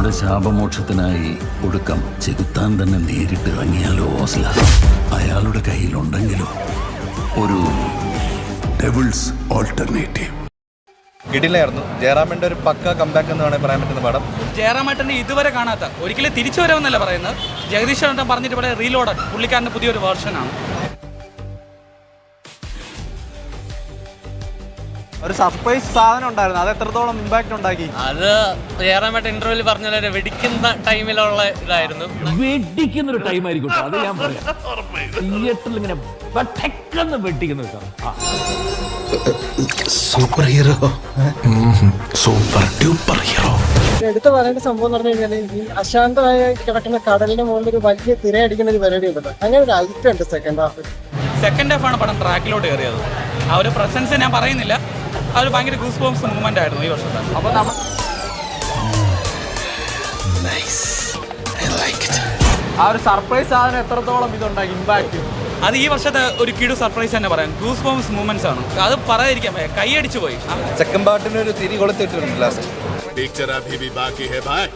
നമ്മുടെ ശാപമോക്ഷത്തിനായി ഒടുക്കം ചെകുത്താൻ തന്നെ നേരിട്ട് ഇറങ്ങിയാലോ ഓസ്ല. അയാളുടെ കയ്യിലുണ്ടെങ്കിലോ ഒരു ഡെവിൾസ് ഓൾട്ടർനേറ്റീവ്. കിടിലായിരുന്നു. ജയറാമിന്റെ ഒരു പക്ക കംബാക്ക് എന്ന് വേണമെങ്കിൽ പറയാൻ പറ്റുന്ന പടം. ജയറാമേട്ടൻ്റെ ഇതുവരെ കാണാത്ത, ഒരിക്കലും തിരിച്ചു വരവെന്നല്ല പറയുന്നത്, ജഗദീഷ് ചേട്ടൻ പറഞ്ഞിട്ട് ഇവിടെ റീലോഡഡ്, പുള്ളിക്കാരൻ്റെ പുതിയൊരു വേർഷനാണ്. ഒരു സർപ്രൈസ് സാധനം ഉണ്ടായിരുന്നു, അത് എത്രത്തോളം ഇമ്പാക്ട് ഉണ്ടാക്കി? അത് ജയറാമേട്ടൻ ഇന്റർവ്യൂവിൽ പറഞ്ഞ പോലെ വെടിക്കുന്ന ടൈമിലുള്ള ഇതായിരുന്നു. വെടിക്കുന്നൊരു ടൈം ആയിരിക്കും അത് ഞാൻ പറയാം. തിയേറ്ററിൽ ഇങ്ങനെ പെട്ടെന്ന് വെട്ടിക്കുന്ന super hero, super duper hero. എടുത്തു പറയേണ്ട സംഭവം എന്ന് പറഞ്ഞു കഴിഞ്ഞാൽ ഈ അശാന്തമായ കിടക്കുന്ന കടലിന്റെ മുകളിൽ ഒരു വലിയ തിരയടിക്കുന്ന ഒരു പരിപാടി ഉണ്ടല്ലോ, അങ്ങനെ ഒരു ഐറ്റം ഉണ്ട് സെക്കൻഡ് ഹാഫാണ് പടം ട്രാക്കിലോട്ട് കയറിയത്. ആ ഒരു പ്രസൻസ് ഞാൻ പറയുന്നില്ല, ആ ഒരു ഭയങ്കര ഗൂസ് ബംസ് മൂവ്മെന്റ് ആയിരുന്നു ഈ വർഷത്തെ. അപ്പോൾ ആ ഒരു സർപ്രൈസ് സാധനം എത്രത്തോളം ഇതുണ്ടാക്കി ഇമ്പാക്ട്? അത് ഈ വർഷത്തെ ഒരു കിടു സർപ്രൈസ് തന്നെ പറയാം. ഗൂസ് ബംസ് മൂവ്മെന്റ്സ് ആണ്, അത് പറയാതിരിക്കാൻ കൈയടിച്ചു പോയി. സെക്കൻഡ് പാർട്ടിന് ഒരു തിരി കൊളുത്തിട്ടുണ്ട് ലാസ്റ്റ്. पिक्चर अभी भी बाकी है भाई.